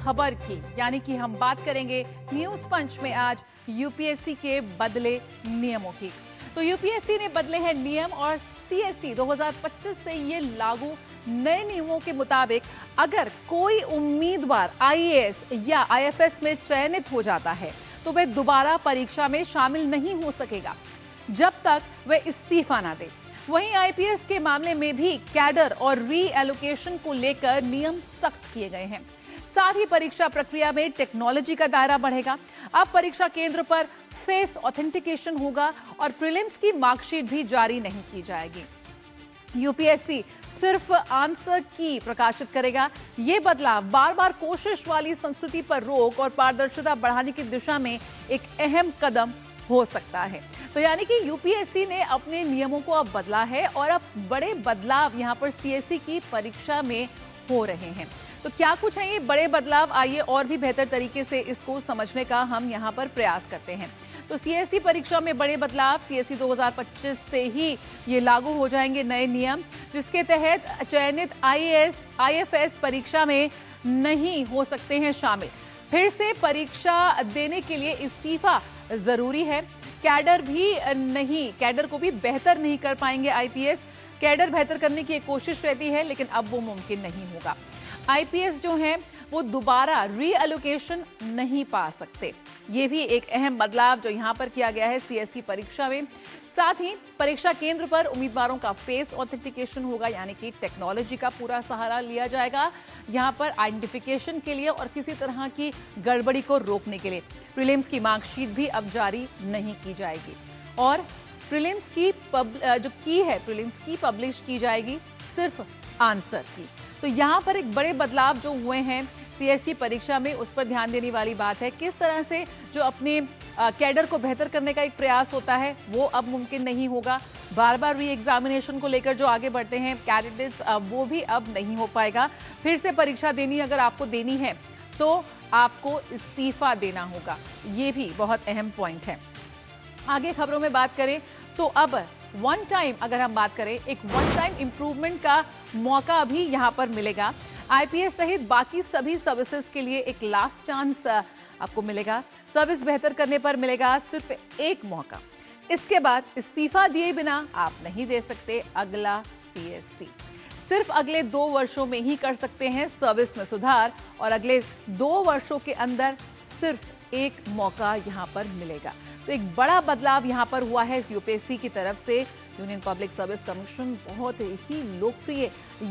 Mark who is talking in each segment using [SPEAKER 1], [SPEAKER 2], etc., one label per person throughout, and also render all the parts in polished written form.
[SPEAKER 1] खबर की, यानी कि हम बात करेंगे न्यूज पंच में आज यूपीएससी के बदले नियमों की। तो यूपीएससी ने बदले हैं नियम और सीएसई 2025 से ये लागू नए नियमों के मुताबिक अगर कोई उम्मीदवार आईएएस या आईएफएस में चयनित हो जाता है तो वह दोबारा परीक्षा में शामिल नहीं हो सकेगा जब तक वह इस्तीफा ना दे। वहीं आईपीएस के मामले में भी कैडर और री एलोकेशन को लेकर नियम सख्त किए गए हैं। साथ ही परीक्षा प्रक्रिया में टेक्नोलॉजी का दायरा बढ़ेगा। अब परीक्षा केंद्र पर फेस ऑथेंटिकेशन होगा और प्रीलिम्स की मार्कशीट भी जारी नहीं की जाएगी। यूपीएससी सिर्फ आंसर की प्रकाशित करेगा। ये बदलाव बार बार कोशिश वाली संस्कृति पर रोक और पारदर्शिता बढ़ाने की दिशा में एक अहम कदम हो सकता है। तो यानी कि यूपीएससी ने अपने नियमों को अब बदला है और अब बड़े बदलाव यहां पर सीएसई की परीक्षा में हो रहे हैं। तो क्या कुछ है ये बड़े बदलाव, आइए और भी बेहतर तरीके से इसको समझने का हम यहां पर प्रयास करते हैं। तो सीएसई परीक्षा में बड़े बदलाव, सीएसई 2025 से ही ये लागू हो जाएंगे नए नियम, जिसके तहत चयनित आईएएस आईएफएस परीक्षा में नहीं हो सकते हैं शामिल। फिर से परीक्षा देने के लिए इस्तीफा जरूरी है। कैडर को भी बेहतर नहीं कर पाएंगे आईपीएस। कैडर बेहतर करने की एक कोशिश रहती है, लेकिन अब वो मुमकिन नहीं होगा। आईपीएस जो है वो दोबारा रीएलोकेशन नहीं पा सकते। ये भी एक अहम बदलाव जो यहाँ पर किया गया है सीएसई परीक्षा में। साथ ही परीक्षा केंद्र पर उम्मीदवारों का फेस ऑथेंटिकेशन होगा, यानी कि टेक्नोलॉजी का पूरा सहारा लिया जाएगा यहाँ पर आइडेंटिफिकेशन के लिए और किसी तरह की गड़बड़ी को रोकने के लिए। प्रीलिम्स की मार्कशीट भी अब जारी नहीं की जाएगी और प्रीलिम्स की प्रीलिम्स की पब्लिश की जाएगी सिर्फ आंसर की। तो यहाँ पर एक बड़े बदलाव जो हुए हैं सीएसई परीक्षा में, उस पर ध्यान देने वाली बात है। किस तरह से जो अपने कैडर को बेहतर करने का एक प्रयास होता है वो अब मुमकिन नहीं होगा। बार बार री एग्जामिनेशन को लेकर जो आगे बढ़ते हैं कैंडिडेट्स, वो भी अब नहीं हो पाएगा। फिर से परीक्षा देनी अगर आपको देनी है तो आपको इस्तीफा देना होगा। ये भी बहुत अहम पॉइंट है। आगे खबरों में बात करें तो अब वन टाइम, अगर हम बात करें, एक वन टाइम इंप्रूवमेंट का मौका भी यहां पर मिलेगा। आईपीएस सहित बाकी सभी सर्विसेज के लिए एक लास्ट चांस आपको मिलेगा। सर्विस बेहतर करने पर मिलेगा सिर्फ एक मौका। इसके बाद इस्तीफा दिए बिना आप नहीं दे सकते अगला सीएससी। सिर्फ अगले 2 वर्षों में ही कर सकते हैं सर्विस में सुधार और अगले 2 वर्षों के अंदर सिर्फ एक मौका यहां पर मिलेगा। तो एक बड़ा बदलाव यहां पर हुआ है यूपीएससी की तरफ से। यूनियन पब्लिक सर्विस कमीशन बहुत ही लोकप्रिय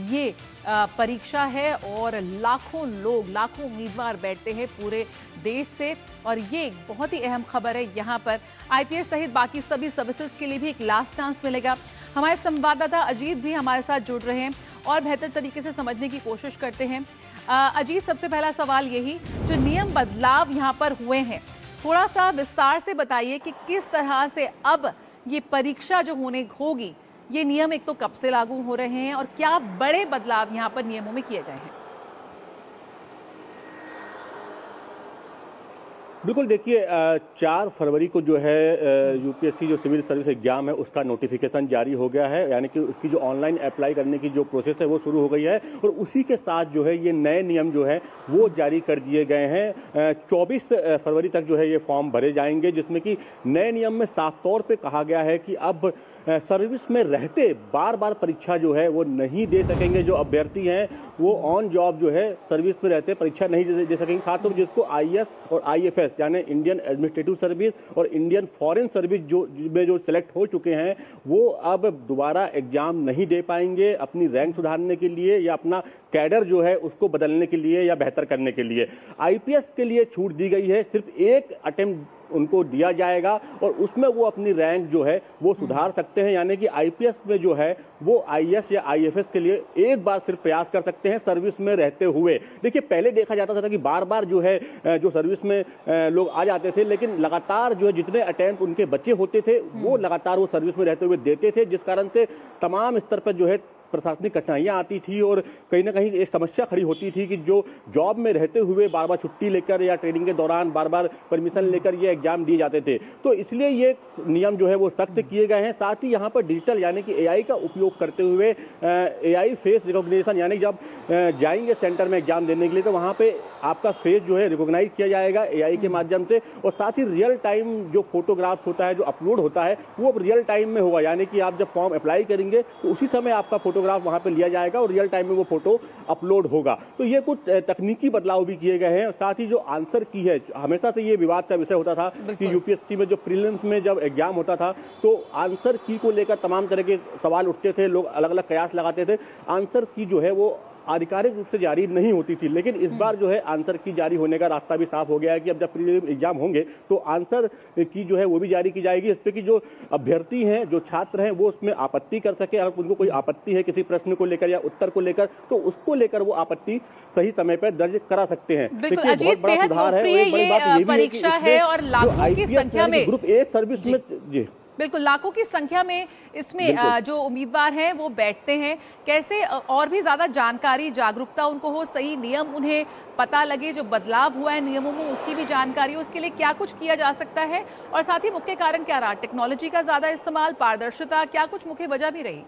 [SPEAKER 1] ये परीक्षा है और लाखों उम्मीदवार बैठते हैं पूरे देश से और ये एक बहुत ही अहम खबर है। यहाँ पर आईपीएस सहित बाकी सभी सर्विसेज के लिए भी एक लास्ट चांस मिलेगा। हमारे संवाददाता अजीत भी हमारे साथ जुड़ रहे हैं और बेहतर तरीके से समझने की कोशिश करते हैं। अजीत, सबसे पहला सवाल यही, जो नियम बदलाव यहाँ पर हुए हैं थोड़ा सा विस्तार से बताइए कि किस तरह से अब ये परीक्षा जो होगी, ये नियम एक तो कब से लागू हो रहे हैं और क्या बड़े बदलाव यहाँ पर नियमों में किए गए हैं?
[SPEAKER 2] बिल्कुल, देखिए 4 फरवरी को जो है यूपीएससी जो सिविल सर्विस एग्जाम है उसका नोटिफिकेशन जारी हो गया है, यानी कि उसकी जो ऑनलाइन अप्लाई करने की जो प्रोसेस है वो शुरू हो गई है और उसी के साथ जो है ये नए नियम जो है वो जारी कर दिए गए हैं। 24 फरवरी तक जो है ये फॉर्म भरे जाएंगे, जिसमें कि नए नियम में साफ तौर पर कहा गया है कि अब सर्विस में रहते बार बार परीक्षा जो है वो नहीं दे सकेंगे। जो अभ्यर्थी हैं वो ऑन जॉब जो है सर्विस में रहते परीक्षा नहीं दे सकेंगे। खासतौर जिसको आईएएस और आईएफएस यानी इंडियन एडमिनिस्ट्रेटिव सर्विस और इंडियन फॉरेन सर्विस जो सिलेक्ट हो चुके हैं वो अब दोबारा एग्जाम नहीं दे पाएंगे अपनी रैंक सुधारने के लिए या अपना कैडर जो है उसको बदलने के लिए या बेहतर करने के लिए। आईपीएस के लिए छूट दी गई है, सिर्फ एक अटेम्प्ट उनको दिया जाएगा और उसमें वो अपनी रैंक जो है वो सुधार सकते हैं, यानी कि आईपीएस में जो है वो आईएएस या आईएफएस के लिए एक बार सिर्फ प्रयास कर सकते हैं सर्विस में रहते हुए। देखिए, पहले देखा जाता था कि बार बार जो है जो सर्विस में लोग आ जाते थे, लेकिन लगातार जो है जितने अटेम्प्ट उनके बच्चे होते थे वो लगातार वो सर्विस में रहते हुए देते थे, जिस कारण से तमाम स्तर पर जो है प्रशासनिक कठिनाइयां आती थी और कहीं ना कहीं एक समस्या खड़ी होती थी कि जो जॉब में रहते हुए बार बार छुट्टी लेकर या ट्रेनिंग के दौरान बार बार परमिशन लेकर ये एग्जाम दिए जाते थे। तो इसलिए ये नियम जो है वो सख्त किए गए हैं। साथ ही यहाँ पर डिजिटल यानी कि एआई का उपयोग करते हुए एआई फेस रिकॉग्निशन, यानी जब जाएंगे सेंटर में एग्जाम देने के लिए तो वहाँ पे आपका फेस जो है रिकॉग्नाइज किया जाएगा एआई के माध्यम से, और साथ ही रियल टाइम जो फोटोग्राफ होता है, जो अपलोड होता है, वो अब रियल टाइम में होगा। यानी कि आप जब फॉर्म अप्लाई करेंगे तो उसी समय आपका फोटोग्राफ वहां पे लिया जाएगा और रियल टाइम में वो फोटो अपलोड होगा। तो ये कुछ तकनीकी बदलाव भी किए गए हैं। साथ ही जो आंसर की है, हमेशा से ये विवाद का विषय होता था कि यूपीएससी में जो प्रीलिम्स में जब एग्जाम होता था तो आंसर की को लेकर तमाम तरह के सवाल उठते थे, लोग अलग अलग कयास लगाते थे। आंसर की जो है वो आधिकारिक रूप से जारी नहीं होती थी, लेकिन इस बार जो है आंसर की जारी होने का रास्ता भी साफ हो गया है कि अब जब प्रीलिम एग्जाम होंगे तो आंसर की जो है वो भी जारी की जाएगी। इस पे कि जो अभ्यर्थी हैं, जो छात्र हैं, वो उसमें आपत्ति कर सके। अगर उनको कोई आपत्ति है किसी प्रश्न को लेकर या उत्तर को लेकर, तो उसको लेकर वो आपत्ति सही समय पर दर्ज करा सकते हैं।
[SPEAKER 1] बिल्कुल अजीत, बेहद लोकप्रिय ये परीक्षा है और लाखों की संख्या में
[SPEAKER 2] ग्रुप ए सर्विस में जी
[SPEAKER 1] बिल्कुल लाखों की संख्या में इसमें जो उम्मीदवार हैं वो बैठते हैं। कैसे और भी ज्यादा जानकारी, जागरूकता उनको हो, सही नियम उन्हें पता लगे, जो बदलाव हुआ है नियमों में उसकी भी जानकारी हो, उसके लिए क्या कुछ किया जा सकता है, और साथ ही मुख्य कारण क्या रहा? टेक्नोलॉजी का ज्यादा इस्तेमाल, पारदर्शिता, क्या कुछ मुख्य वजह भी रही?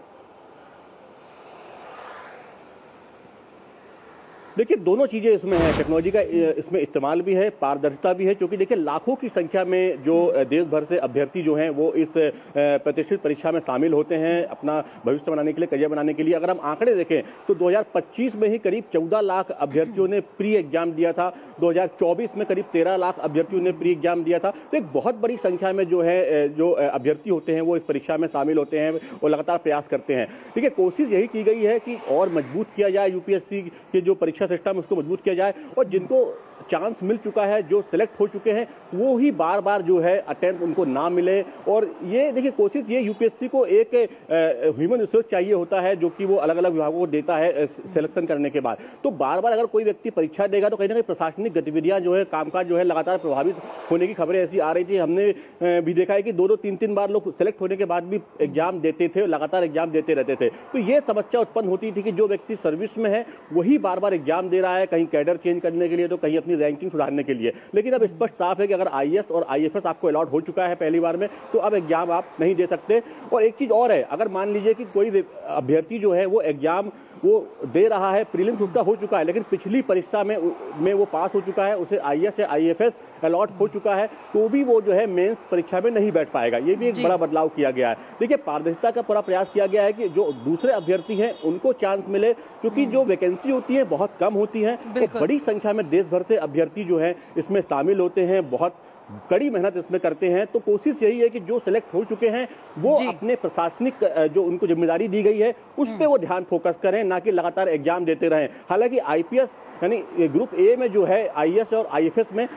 [SPEAKER 2] देखिए, दोनों चीजें इसमें है। टेक्नोलॉजी का इसमें इस्तेमाल भी है, पारदर्शिता भी है, क्योंकि देखिए लाखों की संख्या में जो देश भर से अभ्यर्थी जो हैं वो इस प्रतिष्ठित परीक्षा में शामिल होते हैं अपना भविष्य बनाने के लिए, करियर बनाने के लिए। अगर हम आंकड़े देखें तो 2025 में ही करीब 14 लाख अभ्यर्थियों ने प्री एग्जाम दिया था, 2024 में करीब 13 लाख अभ्यर्थियों ने प्री एग्जाम दिया था। तो एक बहुत बड़ी संख्या में जो है जो अभ्यर्थी होते हैं वो इस परीक्षा में शामिल होते हैं और लगातार प्रयास करते हैं। देखिए, कोशिश यही की गई है कि और मजबूत किया जाए यूपीएससी के जो परीक्षा सिस्टम, उसको मजबूत किया जाए, और जिनको चांस मिल चुका है, जो सिलेक्ट हो चुके हैं, वो ही बार बार जो है अटेम्प्ट उनको ना मिले। और ये देखिए कोशिश ये यूपीएससी को एक ह्यूमन रिसोर्स चाहिए होता है जो कि वो अलग अलग विभागों को देता है सिलेक्शन करने के बाद। तो बार बार अगर कोई व्यक्ति परीक्षा देगा तो कहीं ना कहीं प्रशासनिक गतिविधियां जो है, कामकाज जो है लगातार प्रभावित होने की खबरें ऐसी आ रही थी। हमने भी देखा है कि 2-2, 3-3 बार लोग सिलेक्ट होने के बाद भी एग्जाम देते थे, लगातार एग्जाम देते रहते थे। तो ये समस्या उत्पन्न होती थी कि जो व्यक्ति सर्विस में है वही बार बार एग्जाम दे रहा है, कहीं कैडर चेंज करने के लिए तो कहीं अपनी रैंकिंग सुधारने के लिए। लेकिन अब स्पष्ट साफ है कि अगर आईएएस और आईएफएस आपको अलॉट हो चुका है पहली बार में, तो अब एग्जाम आप नहीं दे सकते। और एक चीज और है, अगर मान लीजिए कि कोई अभ्यर्थी जो है वो एग्जाम वो दे रहा है, प्रीलिम्स उसका हो चुका है, लेकिन पिछली परीक्षा में वो पास हो चुका है, उसे आईएएस या आईएफएस अलॉट हो चुका है, तो भी वो जो है मेंस परीक्षा में नहीं बैठ पाएगा। ये भी एक बड़ा बदलाव किया गया है। देखिए, पारदर्शिता का पूरा प्रयास किया गया है कि जो दूसरे अभ्यर्थी हैं उनको चांस मिले, क्योंकि जो वैकेंसी होती है बहुत कम होती है, तो बड़ी संख्या में देश भर से अभ्यर्थी जो है इसमें शामिल होते हैं, बहुत कड़ी मेहनत इसमें करते हैं। तो कोशिश यही है कि जो सिलेक्ट हो चुके हैं वो अपने प्रशासनिक जो उनको जिम्मेदारी दी गई है उस पे वो ध्यान फोकस करें, ना कि लगातार एग्जाम देते रहें। हालांकि आईपीएस यानी ग्रुप ए में जो है आईएएस और आईएफएस में,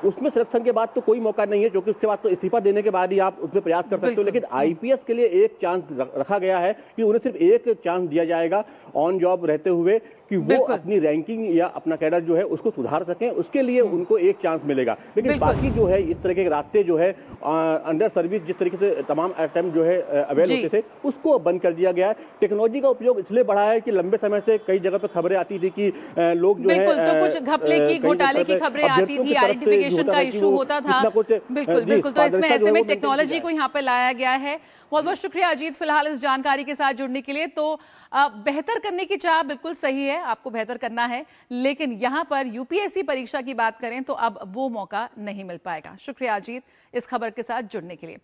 [SPEAKER 2] उसमें सिलेक्शन के बाद तो कोई मौका नहीं है, क्योंकि उसके बाद तो इस्तीफा देने के बाद ही आप उसमें प्रयास कर सकते हो। लेकिन आईपीएस के लिए एक चांस रखा गया है कि उन्हें सिर्फ एक चांस दिया जाएगा ऑन जॉब रहते हुए, कि वो अपनी रैंकिंग या अपना कैडर जो है उसको सुधार सकें, उसके लिए उनको एक चांस मिलेगा। लेकिन बाकी जो है इस तरह के रास्ते जो है अंडर सर्विस जिस तरीके से तमाम अटेम्प्ट जो है अवेल होते थे, उसको बंद कर दिया गया है। टेक्नोलॉजी का उपयोग इसलिए बढ़ा है कि लंबे समय से कई जगह पर खबरें आती थी कि लोग जो है
[SPEAKER 1] तो कुछ घपले की, घोटाले की खबरें आती थी, आइडेंटिफिकेशन का इशू होता था। बिल्कुल तो इसमें ऐसे में टेक्नोलॉजी को यहाँ पे लाया गया है। बहुत बहुत शुक्रिया अजीत, फिलहाल इस जानकारी के साथ जुड़ने के लिए। तो बेहतर करने की चाह बिल्कुल सही है, आपको बेहतर करना है, लेकिन यहाँ पर यूपीएससी परीक्षा की बात करें तो अब वो मौका नहीं मिल पाएगा। शुक्रिया अजीत इस खबर के साथ जुड़ने के लिए।